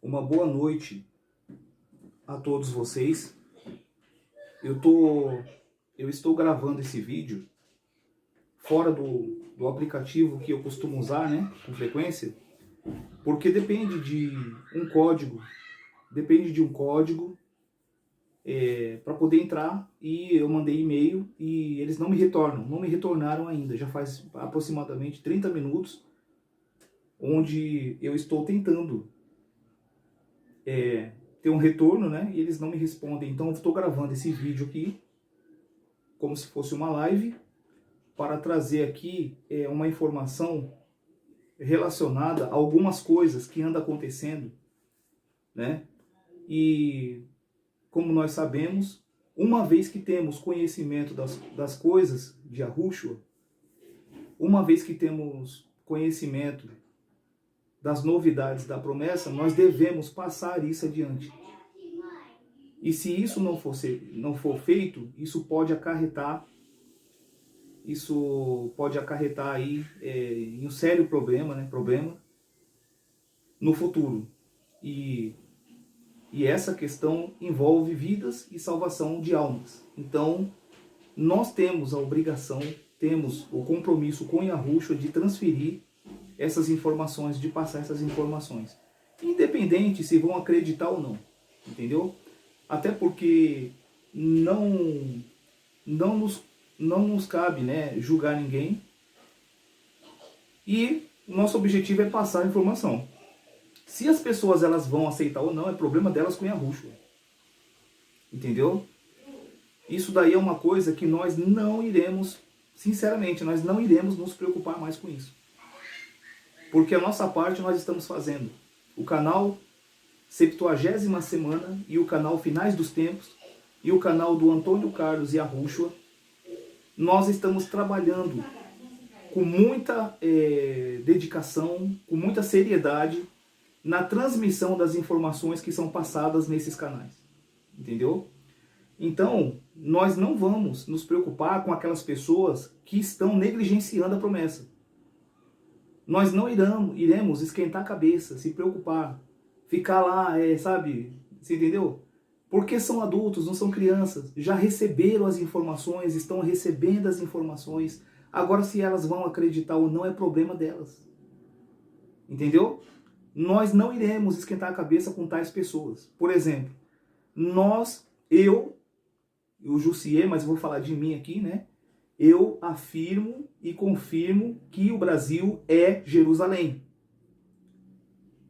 Uma boa noite a todos vocês. Eu estou gravando esse vídeo fora do aplicativo que eu costumo usar, né, com frequência, porque depende de um código para poder entrar, e eu mandei e-mail e eles não me retornaram ainda. Já faz aproximadamente 30 minutos onde eu estou tentando ter um retorno, né? E eles não me respondem. Então eu estou gravando esse vídeo aqui como se fosse uma live para trazer aqui uma informação relacionada a algumas coisas que andam acontecendo, né? E como nós sabemos, uma vez que temos conhecimento das coisas de Yahushua, uma vez que temos conhecimento das novidades da promessa, nós devemos passar isso adiante. E se isso não for feito, isso pode acarretar aí em um sério problema, né? Problema no futuro. E essa questão envolve vidas e salvação de almas. Então, nós temos a obrigação, temos o compromisso com Yahushua de transferir essas informações, de passar essas informações. Independente se vão acreditar ou não, entendeu? Até porque não nos cabe, né, julgar ninguém. E o nosso objetivo é passar a informação. Se as pessoas elas vão aceitar ou não, é problema delas com Yahushua. Entendeu? Isso daí é uma coisa que nós não iremos, sinceramente, nós não iremos nos preocupar mais com isso. Porque a nossa parte nós estamos fazendo. O canal 70ª Semana e o canal Finais dos Tempos e o canal do Antônio Carlos e Yahushua, nós estamos trabalhando com muita dedicação, com muita seriedade na transmissão das informações que são passadas nesses canais. Entendeu? Então, nós não vamos nos preocupar com aquelas pessoas que estão negligenciando a promessa. Nós não iremos esquentar a cabeça, se preocupar, ficar lá, sabe, você entendeu? Porque são adultos, não são crianças, já receberam as informações, estão recebendo as informações. Agora, se elas vão acreditar ou não, é problema delas. Entendeu? Nós não iremos esquentar a cabeça com tais pessoas. Por exemplo, o Jussier, mas eu vou falar de mim aqui, né? Eu afirmo e confirmo que o Brasil é Jerusalém.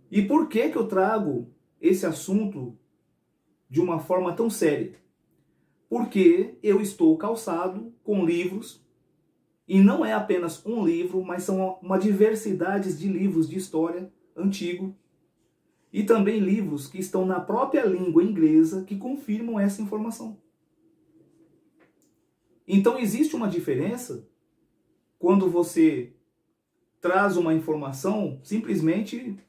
E por que eu trago esse assunto de uma forma tão séria? Porque eu estou calçado com livros, e não é apenas um livro, mas são uma diversidade de livros de história antigo, e também livros que estão na própria língua inglesa que confirmam essa informação. Então existe uma diferença quando você traz uma informação simplesmente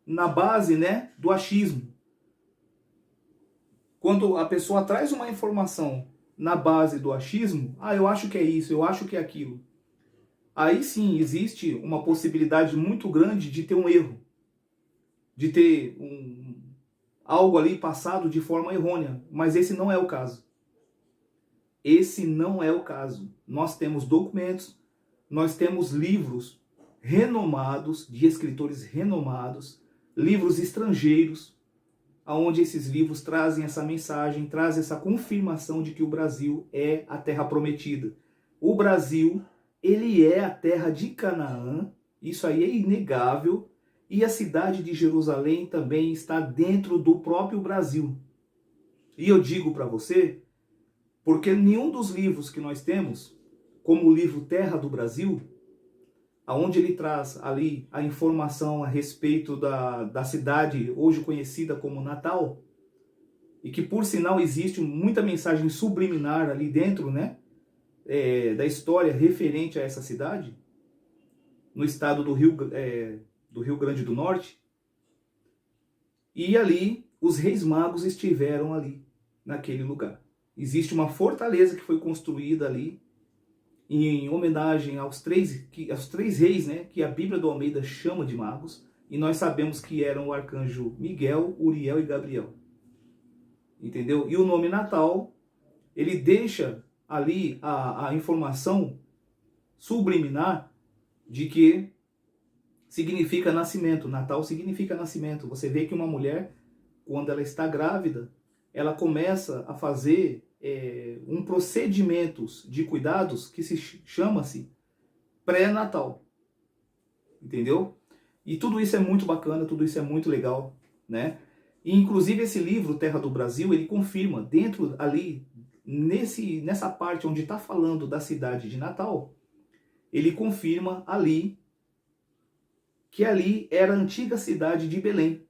na base, né, do achismo. Quando a pessoa traz uma informação na base do achismo, eu acho que é isso, eu acho que é aquilo. Aí sim existe uma possibilidade muito grande de ter um erro, de ter algo ali passado de forma errônea, mas esse não é o caso. Esse não é o caso. Nós temos documentos, nós temos livros renomados, de escritores renomados, livros estrangeiros, onde esses livros trazem essa mensagem, trazem essa confirmação de que o Brasil é a terra prometida. O Brasil, ele é a terra de Canaã, isso aí é inegável, e a cidade de Jerusalém também está dentro do próprio Brasil. E eu digo para você, porque nenhum dos livros que nós temos, como o livro Terra do Brasil, onde ele traz ali a informação a respeito da cidade hoje conhecida como Natal, e que por sinal existe muita mensagem subliminar ali dentro, né, da história referente a essa cidade, no estado do Rio Grande do Norte, e ali os reis magos estiveram ali, naquele lugar. Existe uma fortaleza que foi construída ali em homenagem aos três reis, né, que a Bíblia do Almeida chama de magos, e nós sabemos que eram o arcanjo Miguel, Uriel e Gabriel. Entendeu? E o nome Natal, ele deixa ali a informação subliminar de que significa nascimento. Natal significa nascimento. Você vê que uma mulher, quando ela está grávida, ela começa a fazer um procedimentos de cuidados que se chama-se pré-natal. Entendeu? E tudo isso é muito bacana, tudo isso é muito legal, né? E, inclusive, esse livro, Terra do Brasil, ele confirma, dentro ali, nessa parte onde está falando da cidade de Natal, ele confirma ali que ali era a antiga cidade de Belém.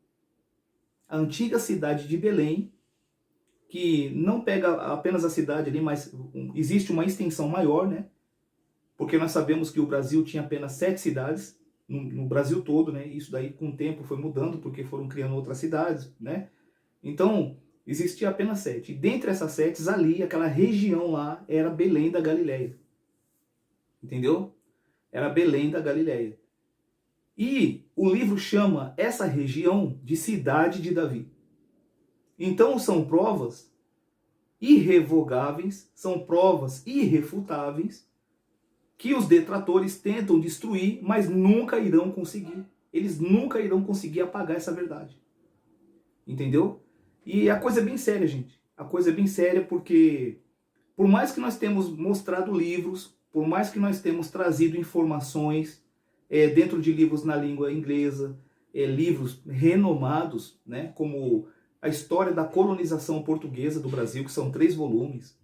A antiga cidade de Belém, que não pega apenas a cidade ali, mas existe uma extensão maior, né? Porque nós sabemos que o Brasil tinha apenas 7 cidades, no Brasil todo, né? Isso daí com o tempo foi mudando, porque foram criando outras cidades, né? Então, existia apenas 7. E dentre essas 7, ali, aquela região lá, era Belém da Galileia. Entendeu? Era Belém da Galileia. E o livro chama essa região de Cidade de Davi. Então são provas irrevogáveis, são provas irrefutáveis, que os detratores tentam destruir, mas nunca irão conseguir. Eles nunca irão conseguir apagar essa verdade. Entendeu? E a coisa é bem séria, gente. A coisa é bem séria porque, por mais que nós temos mostrado livros, por mais que nós temos trazido informações dentro de livros na língua inglesa, livros renomados, né, como a história da colonização portuguesa do Brasil, que são 3 volumes,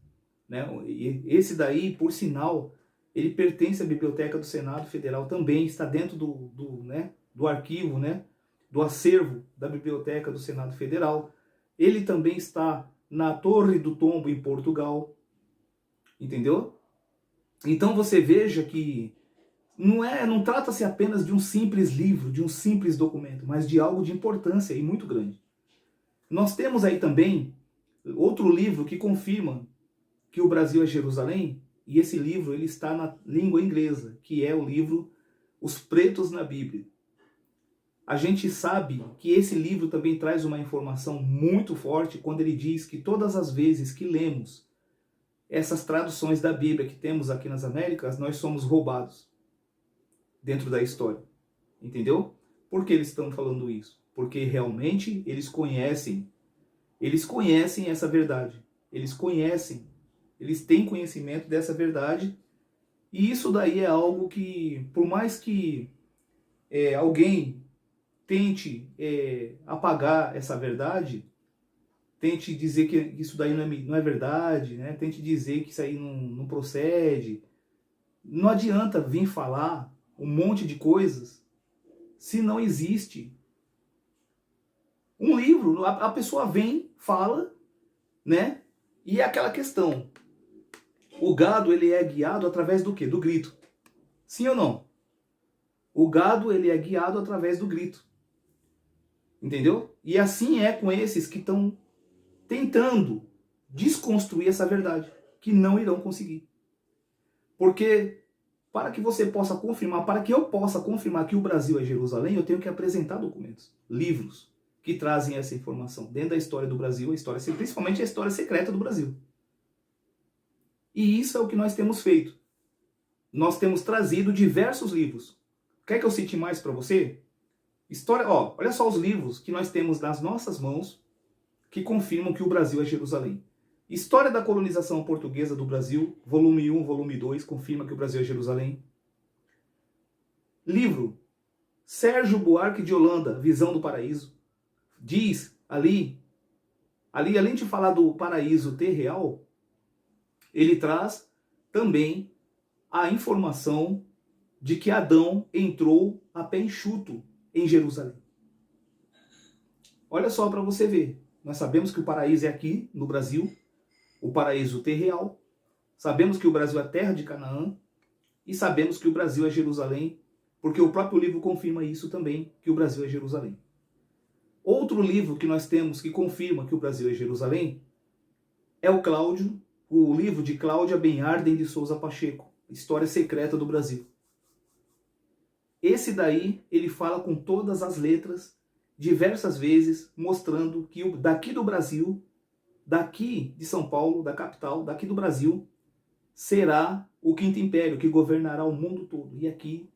né, e esse daí, por sinal, ele pertence à Biblioteca do Senado Federal, também está dentro do arquivo, né, do acervo da Biblioteca do Senado Federal. Ele também está na Torre do Tombo, em Portugal. Entendeu? Então você veja que não trata-se apenas de um simples livro, de um simples documento, mas de algo de importância e muito grande. Nós temos aí também outro livro que confirma que o Brasil é Jerusalém, e esse livro ele está na língua inglesa, que é o livro Os Pretos na Bíblia. A gente sabe que esse livro também traz uma informação muito forte quando ele diz que todas as vezes que lemos essas traduções da Bíblia que temos aqui nas Américas, nós somos roubados dentro da história. Entendeu? Por que eles estão falando isso? Porque realmente eles conhecem essa verdade. Eles têm conhecimento dessa verdade, e isso daí é algo que, por mais que alguém tente apagar essa verdade, tente dizer que isso daí não é verdade, né? Tente dizer que isso aí não procede, não adianta vir falar um monte de coisas se não existe um livro. A pessoa vem, fala, né? E é aquela questão. O gado, ele é guiado através do quê? Do grito. Sim ou não? O gado, ele é guiado através do grito. Entendeu? E assim é com esses que estão tentando desconstruir essa verdade, que não irão conseguir. Porque para que você possa confirmar, para que eu possa confirmar que o Brasil é Jerusalém, eu tenho que apresentar documentos, livros, que trazem essa informação dentro da história do Brasil, principalmente a história secreta do Brasil. E isso é o que nós temos feito. Nós temos trazido diversos livros. Quer que eu cite mais para você? Olha só os livros que nós temos nas nossas mãos que confirmam que o Brasil é Jerusalém. História da colonização portuguesa do Brasil, volume 1, volume 2, confirma que o Brasil é Jerusalém. Livro Sérgio Buarque de Holanda, Visão do Paraíso. Diz ali, além de falar do paraíso terreal, ele traz também a informação de que Adão entrou a pé enxuto em Jerusalém. Olha só para você ver. Nós sabemos que o paraíso é aqui no Brasil, o paraíso terreal. Sabemos que o Brasil é terra de Canaã e sabemos que o Brasil é Jerusalém, porque o próprio livro confirma isso também, que o Brasil é Jerusalém. Outro livro que nós temos que confirma que o Brasil é Jerusalém é o livro de Cláudia Benharden de Souza Pacheco, História Secreta do Brasil. Esse daí, ele fala com todas as letras, diversas vezes, mostrando que daqui do Brasil, daqui de São Paulo, da capital, daqui do Brasil, será o Quinto Império, que governará o mundo todo. E aqui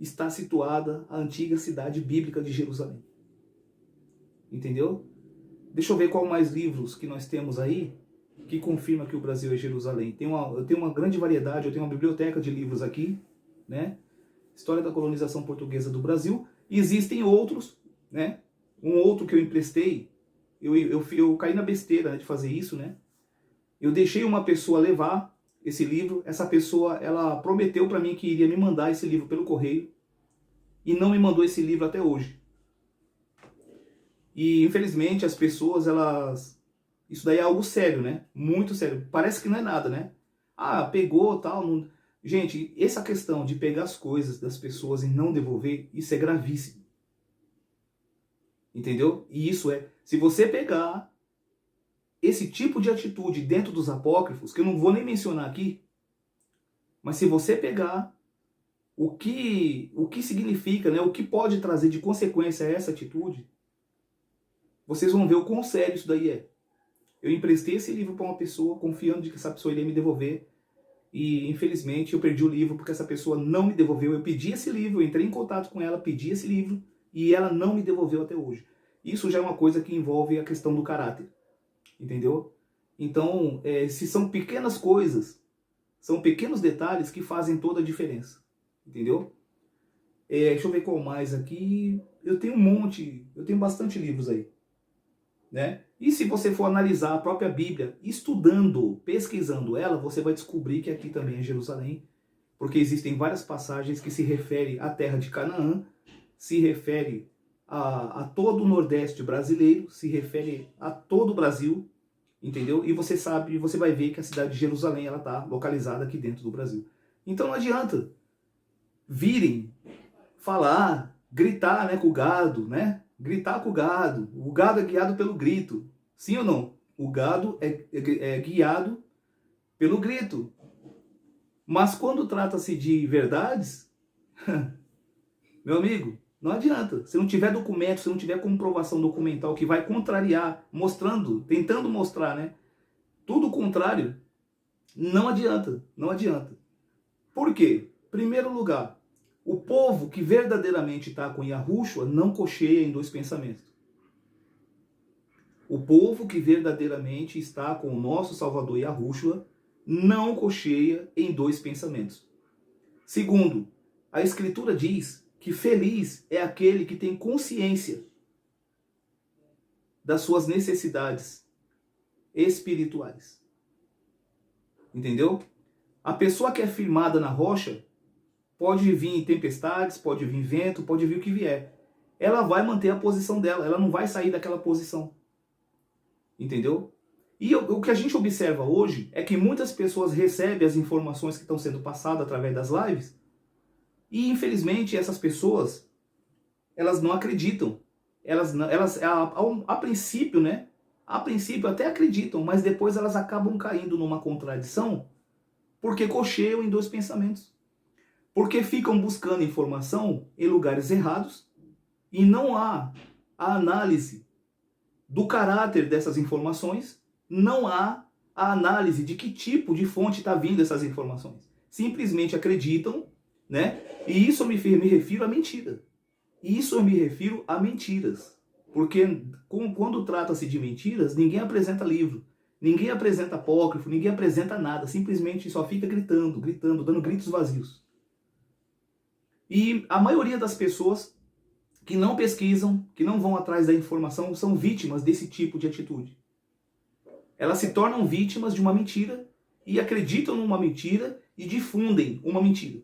está situada a antiga cidade bíblica de Jerusalém. Entendeu? Deixa eu ver qual mais livros que nós temos aí que confirma que o Brasil é Jerusalém. Eu tenho uma grande variedade, eu tenho uma biblioteca de livros aqui, né? História da colonização portuguesa do Brasil. E existem outros, né? Um outro que eu emprestei, eu caí na besteira, né, de fazer isso, né? Eu deixei uma pessoa levar esse livro. Essa pessoa, ela prometeu para mim que iria me mandar esse livro pelo correio e não me mandou esse livro até hoje. E infelizmente as pessoas, isso daí é algo sério, né? Muito sério. Parece que não é nada, né? Ah, pegou, tal. Não... Gente, essa questão de pegar as coisas das pessoas e não devolver, isso é gravíssimo. Entendeu? E isso se você pegar esse tipo de atitude dentro dos apócrifos, que eu não vou nem mencionar aqui, mas se você pegar o que significa, né? O que pode trazer de consequência essa atitude, vocês vão ver o quão sério isso daí é. Eu emprestei esse livro para uma pessoa, confiando de que essa pessoa iria me devolver. E, infelizmente, eu perdi o livro porque essa pessoa não me devolveu. Eu pedi esse livro, eu entrei em contato com ela, pedi esse livro, e ela não me devolveu até hoje. Isso já é uma coisa que envolve a questão do caráter. Entendeu? Então, se são pequenas coisas, são pequenos detalhes que fazem toda a diferença. Entendeu? Deixa eu ver qual mais aqui. Eu tenho bastante livros aí. Né? E se você for analisar a própria Bíblia, estudando, pesquisando ela, você vai descobrir que aqui também é Jerusalém, porque existem várias passagens que se referem à terra de Canaã, se refere a todo o Nordeste brasileiro, se refere a todo o Brasil, entendeu? E você vai ver que a cidade de Jerusalém ela está localizada aqui dentro do Brasil. Então não adianta virem falar, gritar, né, com o gado, né? Gritar com o gado é guiado pelo grito, sim ou não? O gado é guiado pelo grito. Mas quando trata-se de verdades, meu amigo, não adianta. Se não tiver documento, se não tiver comprovação documental que vai contrariar, tentando mostrar, né? Tudo o contrário, não adianta, não adianta. Por quê? Primeiro lugar, o povo que verdadeiramente está com Yahushua não cocheia em dois pensamentos. O povo que verdadeiramente está com o nosso Salvador Yahushua não cocheia em dois pensamentos. Segundo, a Escritura diz que feliz é aquele que tem consciência das suas necessidades espirituais. Entendeu? A pessoa que é firmada na rocha, pode vir tempestades, pode vir vento, pode vir o que vier. Ela vai manter a posição dela, ela não vai sair daquela posição. Entendeu? E o que a gente observa hoje é que muitas pessoas recebem as informações que estão sendo passadas através das lives e, infelizmente, essas pessoas, elas não acreditam. A princípio, né? A princípio até acreditam, mas depois elas acabam caindo numa contradição porque cocheiam em dois pensamentos. Porque ficam buscando informação em lugares errados e não há a análise do caráter dessas informações, não há a análise de que tipo de fonte está vindo essas informações. Simplesmente acreditam, né? E isso eu me refiro a mentira. Isso eu me refiro a mentiras. Porque quando trata-se de mentiras, ninguém apresenta livro, ninguém apresenta apócrifo, ninguém apresenta nada. Simplesmente só fica gritando, dando gritos vazios. E a maioria das pessoas que não pesquisam, que não vão atrás da informação, são vítimas desse tipo de atitude. Elas se tornam vítimas de uma mentira e acreditam numa mentira e difundem uma mentira.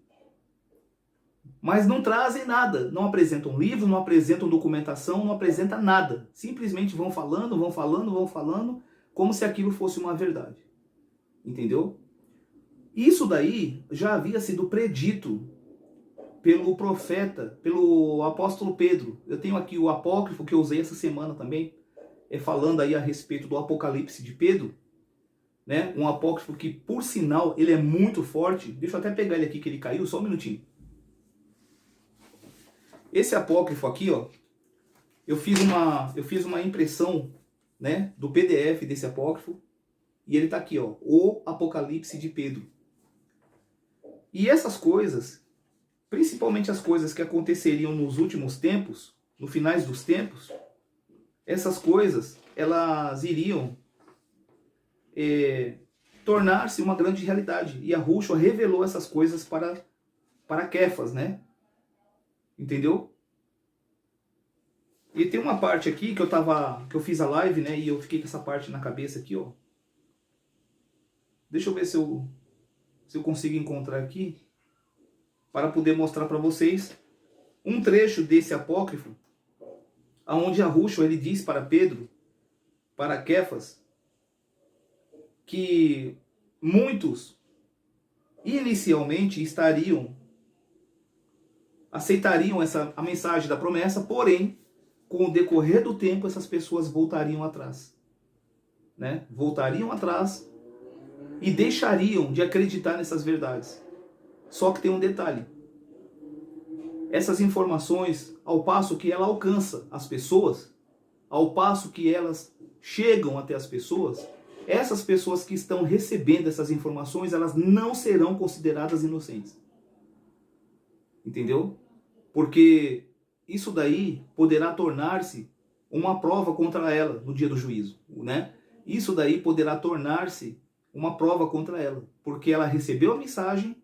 Mas não trazem nada, não apresentam livro, não apresentam documentação, não apresentam nada. Simplesmente vão falando, como se aquilo fosse uma verdade. Entendeu? Isso daí já havia sido predito pelo profeta, pelo apóstolo Pedro. Eu tenho aqui o apócrifo que eu usei essa semana também, falando aí a respeito do Apocalipse de Pedro, né? Um apócrifo que, por sinal, ele é muito forte. Deixa eu até pegar ele aqui que ele caiu, só um minutinho. Esse apócrifo aqui, ó, eu fiz uma impressão, né, do PDF desse apócrifo, e ele tá aqui, ó, o Apocalipse de Pedro. E essas coisas, principalmente as coisas que aconteceriam nos últimos tempos, no finais dos tempos, essas coisas, elas iriam tornar-se uma grande realidade. E Yahushua revelou essas coisas para Kéfas, né? Entendeu? E tem uma parte aqui que eu fiz a live, né? E eu fiquei com essa parte na cabeça aqui, ó. Deixa eu ver se eu consigo encontrar aqui para poder mostrar para vocês um trecho desse apócrifo, aonde Yahushua ele diz para Pedro, para Kéfas, que muitos inicialmente aceitariam a mensagem da promessa, porém, com o decorrer do tempo, essas pessoas voltariam atrás, né? Voltariam atrás e deixariam de acreditar nessas verdades. Só que tem um detalhe. Essas informações, ao passo que ela alcança as pessoas, ao passo que elas chegam até as pessoas, essas pessoas que estão recebendo essas informações, elas não serão consideradas inocentes. Entendeu? Porque isso daí poderá tornar-se uma prova contra ela no dia do juízo, né? Isso daí poderá tornar-se uma prova contra ela, porque ela recebeu a mensagem,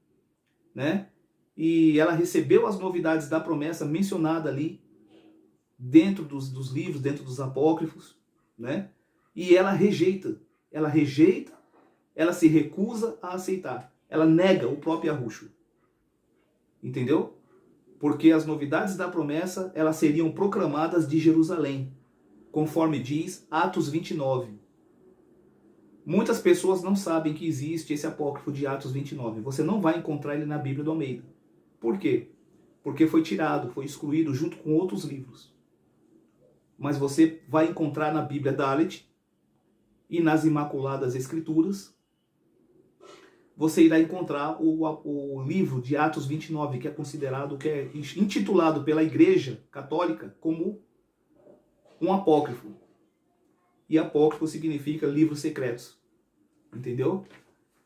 né? E ela recebeu as novidades da promessa mencionada ali dentro dos livros, dentro dos apócrifos, né? E ela rejeita, ela se recusa a aceitar, ela nega o próprio Yahushua. Entendeu? Porque as novidades da promessa, elas seriam proclamadas de Jerusalém, conforme diz Atos 29. Muitas pessoas não sabem que existe esse apócrifo de Atos 29. Você não vai encontrar ele na Bíblia do Almeida. Por quê? Porque foi tirado, foi excluído junto com outros livros. Mas você vai encontrar na Bíblia Dalet e nas Imaculadas Escrituras, você irá encontrar o livro de Atos 29, que é considerado, que é intitulado pela Igreja Católica como um apócrifo. E apócrifo significa livros secretos. Entendeu?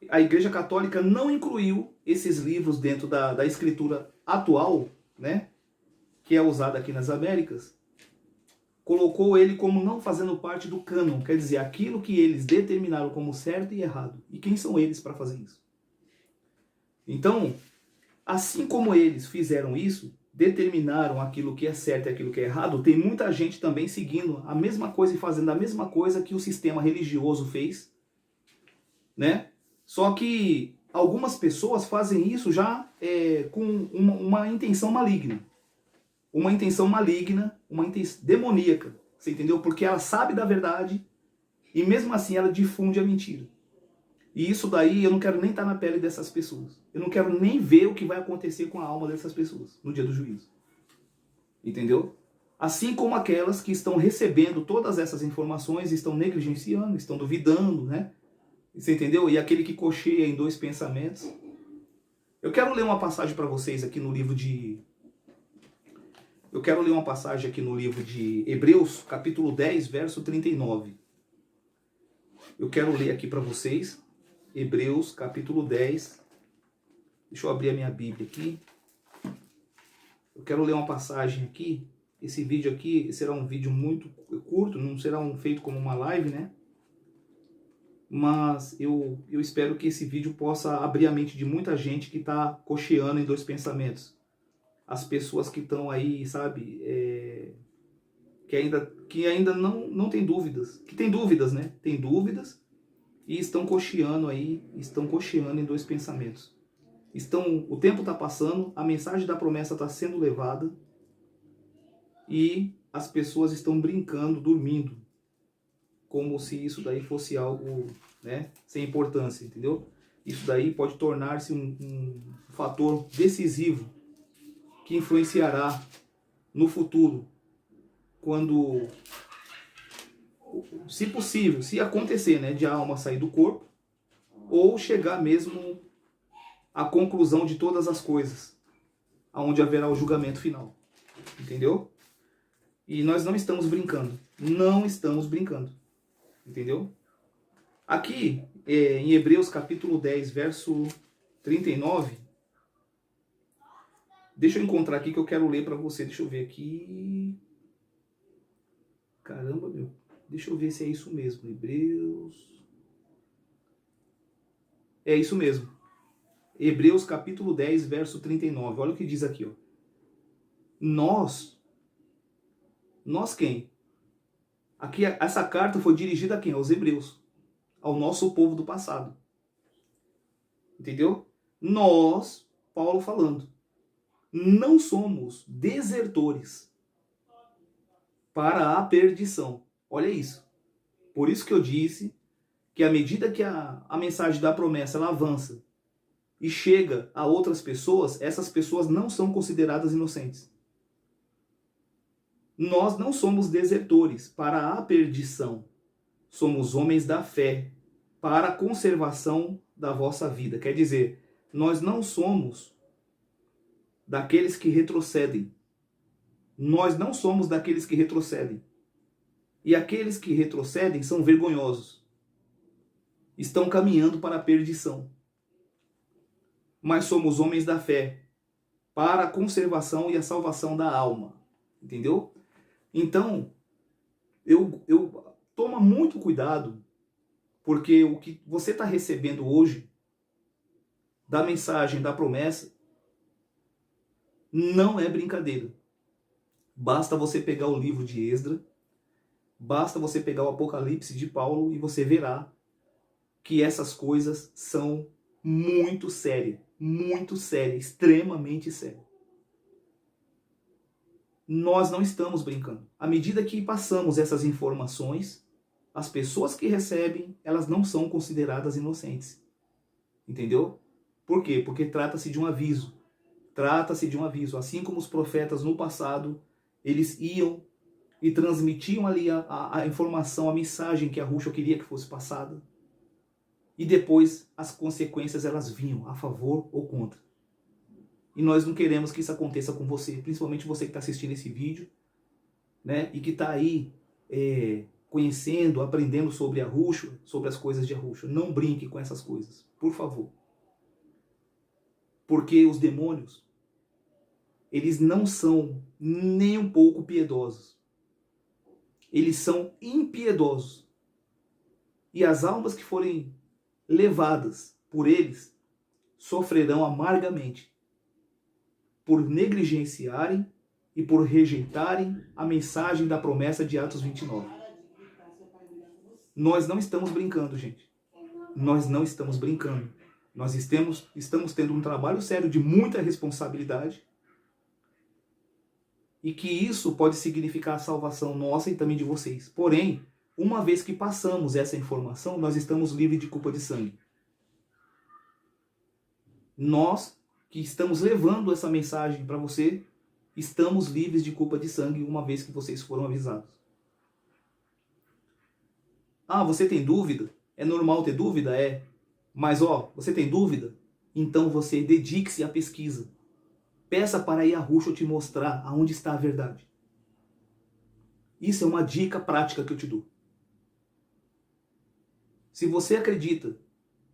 A Igreja Católica não incluiu esses livros dentro da escritura atual, né, que é usada aqui nas Américas. Colocou ele como não fazendo parte do cânon, quer dizer, aquilo que eles determinaram como certo e errado. E quem são eles para fazer isso? Então, assim como eles fizeram isso, determinaram aquilo que é certo e aquilo que é errado, tem muita gente também seguindo a mesma coisa e fazendo a mesma coisa que o sistema religioso fez, né? Só que algumas pessoas fazem isso já com uma intenção maligna. Uma intenção maligna, uma intenção demoníaca. Você entendeu? Porque ela sabe da verdade e mesmo assim ela difunde a mentira. E isso daí eu não quero nem estar na pele dessas pessoas. Eu não quero nem ver o que vai acontecer com a alma dessas pessoas no dia do juízo. Entendeu? Assim como aquelas que estão recebendo todas essas informações, estão negligenciando, estão duvidando, né? Você entendeu? E aquele que cocheia em dois pensamentos. Eu quero ler uma passagem para vocês aqui no livro de... Eu quero ler uma passagem aqui no livro de Hebreus, capítulo 10, verso 39. Eu quero ler aqui para vocês. Hebreus, capítulo 10. Deixa eu abrir a minha Bíblia aqui. Eu quero ler uma passagem aqui. Esse vídeo aqui será um vídeo muito curto, não será feito como uma live, né? Mas eu espero que esse vídeo possa abrir a mente de muita gente que está cocheando em dois pensamentos. As pessoas que estão aí, sabe, que ainda não tem dúvidas. Que tem dúvidas, né? Tem dúvidas e estão cocheando aí, estão cocheando em dois pensamentos. O tempo está passando, a mensagem da promessa está sendo levada e as pessoas estão brincando, dormindo, como se isso daí fosse algo, né, sem importância, entendeu? Isso daí pode tornar-se um fator decisivo que influenciará no futuro, quando, se possível, se acontecer, né, de a alma sair do corpo, ou chegar mesmo à conclusão de todas as coisas, aonde haverá o julgamento final. Entendeu? E nós não estamos brincando. Não estamos brincando. Entendeu? Aqui, em Hebreus capítulo 10, verso 39. Deixa eu encontrar aqui que eu quero ler para você. Deixa eu ver aqui. Caramba, meu. Deixa eu ver se é isso mesmo. Hebreus. É isso mesmo. Hebreus capítulo 10, verso 39. Olha o que diz aqui, ó. Nós quem? Aqui essa carta foi dirigida a quem? Aos hebreus. Ao nosso povo do passado. Entendeu? Nós, Paulo falando, não somos desertores para a perdição. Olha isso. Por isso que eu disse que à medida que a mensagem da promessa ela avança e chega a outras pessoas, essas pessoas não são consideradas inocentes. Nós não somos desertores para a perdição. Somos homens da fé para a conservação da vossa vida. Quer dizer, nós não somos daqueles que retrocedem. Nós não somos daqueles que retrocedem. E aqueles que retrocedem são vergonhosos. Estão caminhando para a perdição. Mas somos homens da fé para a conservação e a salvação da alma. Entendeu? Então, eu toma muito cuidado, porque o que você está recebendo hoje da mensagem, da promessa, não é brincadeira. Basta você pegar o livro de Esdras, basta você pegar o Apocalipse de Paulo e você verá que essas coisas são muito sérias, extremamente sérias. Nós não estamos brincando. À medida que passamos essas informações, as pessoas que recebem, elas não são consideradas inocentes. Entendeu? Por quê? Porque trata-se de um aviso. Trata-se de um aviso. Assim como os profetas no passado, eles iam e transmitiam ali a informação, a mensagem que a Yahushua queria que fosse passada. E depois as consequências elas vinham a favor ou contra. E nós não queremos que isso aconteça com você, principalmente você que está assistindo esse vídeo, né? E que está aí conhecendo, aprendendo sobre Yahushua, sobre as coisas de Yahushua. Não brinque com essas coisas, por favor. Porque os demônios, eles não são nem um pouco piedosos. Eles são impiedosos. E as almas que forem levadas por eles sofrerão amargamente por negligenciarem e por rejeitarem a mensagem da promessa de Atos 29. Nós não estamos brincando, gente. Nós não estamos brincando. Nós estamos tendo um trabalho sério de muita responsabilidade e que isso pode significar a salvação nossa e também de vocês. Porém, uma vez que passamos essa informação, nós estamos livres de culpa de sangue. Nós que estamos levando essa mensagem para você, estamos livres de culpa de sangue uma vez que vocês foram avisados. Ah, você tem dúvida? É normal ter dúvida? É. Mas você tem dúvida? Então você dedique-se à pesquisa. Peça para Yahushua te mostrar aonde está a verdade. Isso é uma dica prática que eu te dou. Se você acredita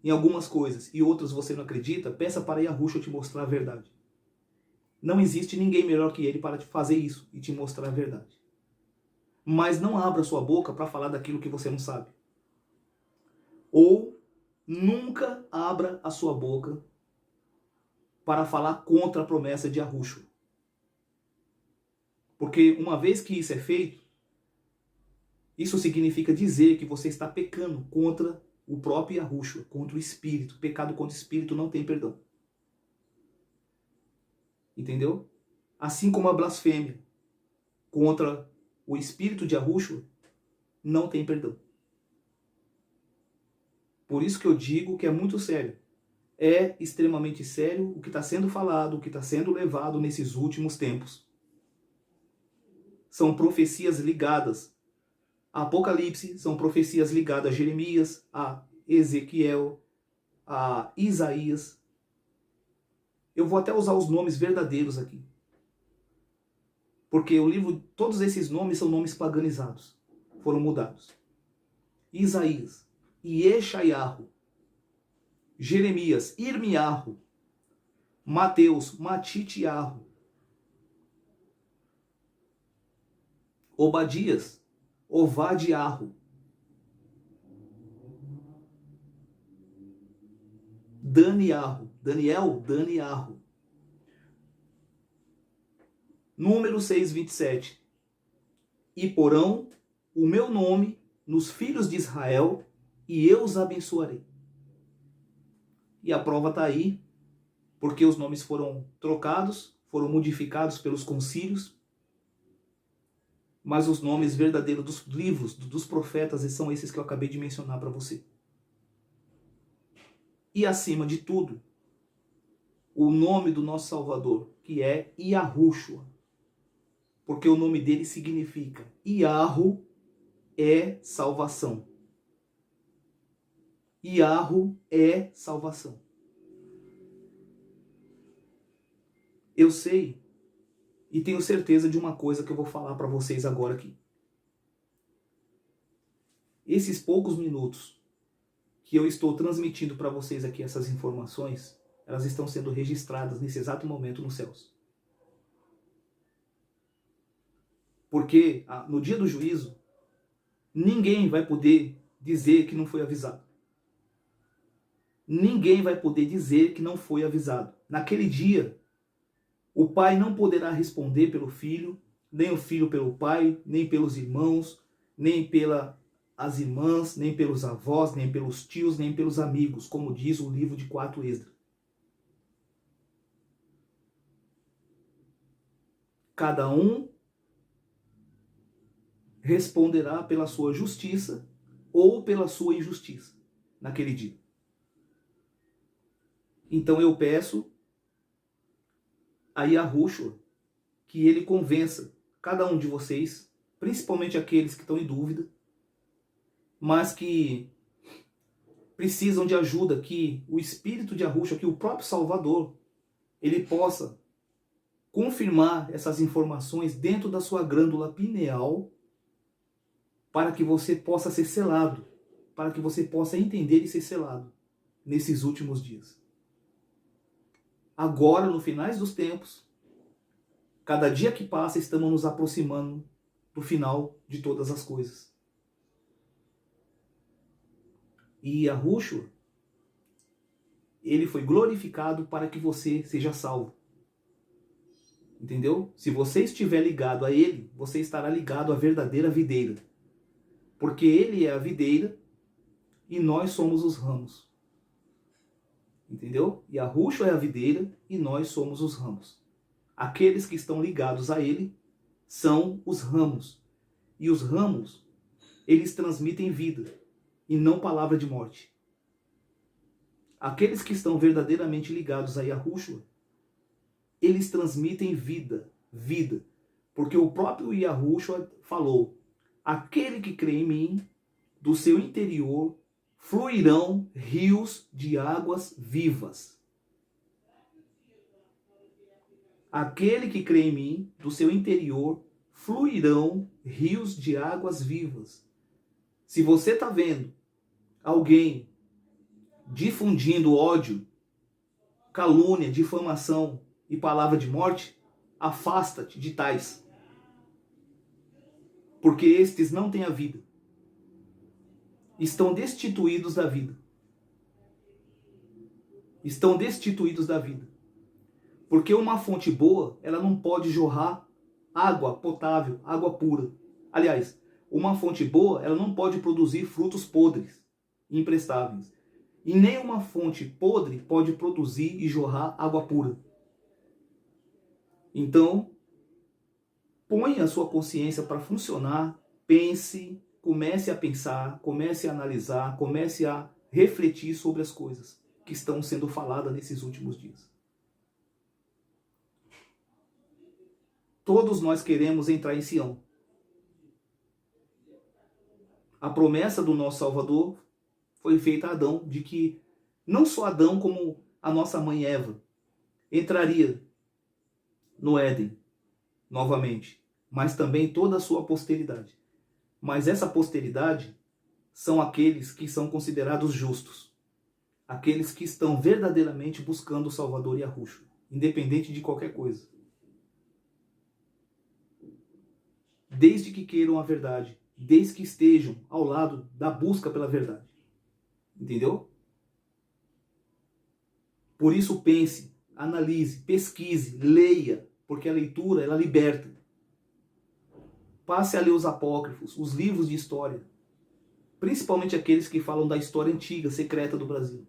em algumas coisas e outras você não acredita, peça para Yahushua te mostrar a verdade. Não existe ninguém melhor que ele para te fazer isso e te mostrar a verdade. Mas não abra sua boca para falar daquilo que você não sabe. Ou nunca abra a sua boca para falar contra a promessa de Yahushua. Porque uma vez que isso é feito, isso significa dizer que você está pecando contra o próprio Yahushua, contra o Espírito. Pecado contra o Espírito não tem perdão. Entendeu? Assim como a blasfêmia contra o Espírito de Yahushua não tem perdão. Por isso que eu digo que é muito sério. É extremamente sério o que está sendo falado, o que está sendo levado nesses últimos tempos. São profecias ligadas a Apocalipse, são profecias ligadas a Jeremias, a Ezequiel, a Isaías. Eu vou até usar os nomes verdadeiros aqui. Porque o livro, todos esses nomes são nomes paganizados, foram mudados. Isaías, Yeshayahu, Jeremias, Irmiyahu, Mateus, Matitiahu, Obadias, Ovadiahu, Daniel, Daniahu. Número 6:27. E porão o meu nome nos filhos de Israel, e eu os abençoarei. E a prova está aí, porque os nomes foram trocados, foram modificados pelos concílios, mas os nomes verdadeiros dos livros, dos profetas, são esses que eu acabei de mencionar para você. E acima de tudo, o nome do nosso Salvador, que é Yahushua, porque o nome dele significa Yahu é salvação. Yahu é salvação. Eu sei e tenho certeza de uma coisa que eu vou falar para vocês agora aqui. Esses poucos minutos que eu estou transmitindo para vocês aqui essas informações, elas estão sendo registradas nesse exato momento nos céus. Porque no dia do juízo, ninguém vai poder dizer que não foi avisado. Ninguém vai poder dizer que não foi avisado. Naquele dia, o pai não poderá responder pelo filho, nem o filho pelo pai, nem pelos irmãos, nem pelas irmãs, nem pelos avós, nem pelos tios, nem pelos amigos, como diz o livro de 4 Esdras. Cada um responderá pela sua justiça ou pela sua injustiça naquele dia. Então eu peço a Yahushua que ele convença cada um de vocês, principalmente aqueles que estão em dúvida, mas que precisam de ajuda, que o Espírito de Yahushua, que o próprio Salvador, ele possa confirmar essas informações dentro da sua glândula pineal, para que você possa ser selado, para que você possa entender e ser selado nesses últimos dias. Agora, no finais dos tempos, cada dia que passa, estamos nos aproximando do final de todas as coisas. E Yahushua, ele foi glorificado para que você seja salvo. Entendeu? Se você estiver ligado a ele, você estará ligado à verdadeira videira. Porque ele é a videira e nós somos os ramos. Entendeu? Yahushua é a videira e nós somos os ramos. Aqueles que estão ligados a ele são os ramos. E os ramos, eles transmitem vida e não palavra de morte. Aqueles que estão verdadeiramente ligados a Yahushua, eles transmitem vida, vida. Porque o próprio Yahushua falou: aquele que crê em mim, do seu interior fluirão rios de águas vivas. Aquele que crê em mim, do seu interior fluirão rios de águas vivas. Se você está vendo alguém difundindo ódio, calúnia, difamação e palavra de morte, afasta-te de tais. Porque estes não têm a vida. Estão destituídos da vida. Estão destituídos da vida. Porque uma fonte boa, ela não pode jorrar água potável, água pura. Aliás, uma fonte boa, ela não pode produzir frutos podres, imprestáveis. E nem uma fonte podre pode produzir e jorrar água pura. Então, põe a sua consciência para funcionar, pense, comece a pensar, comece a analisar, comece a refletir sobre as coisas que estão sendo faladas nesses últimos dias. Todos nós queremos entrar em Sião. A promessa do nosso Salvador foi feita a Adão, de que não só Adão, como a nossa mãe Eva, entraria no Éden novamente. mas também toda a sua posteridade. Mas essa posteridade são aqueles que são considerados justos, aqueles que estão verdadeiramente buscando o Salvador Yahushua, independente de qualquer coisa. Desde que queiram a verdade, desde que estejam ao lado da busca pela verdade. Entendeu? Por isso pense, analise, pesquise, leia, porque a leitura, ela liberta. Passe a ler os apócrifos, os livros de história, principalmente aqueles que falam da história antiga, secreta do Brasil.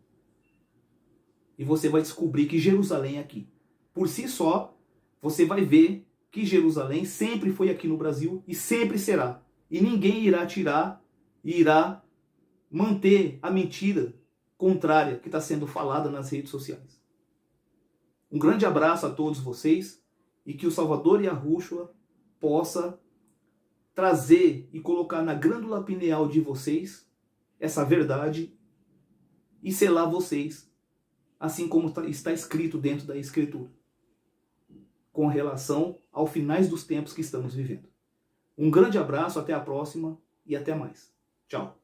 E você vai descobrir que Jerusalém é aqui. Por si só, você vai ver que Jerusalém sempre foi aqui no Brasil e sempre será. E ninguém irá tirar e irá manter a mentira contrária que está sendo falada nas redes sociais. Um grande abraço a todos vocês e que o Salvador Yahushua possa trazer e colocar na glândula pineal de vocês essa verdade e selar vocês, assim como está escrito dentro da Escritura, com relação aos finais dos tempos que estamos vivendo. Um grande abraço, até a próxima e até mais. Tchau.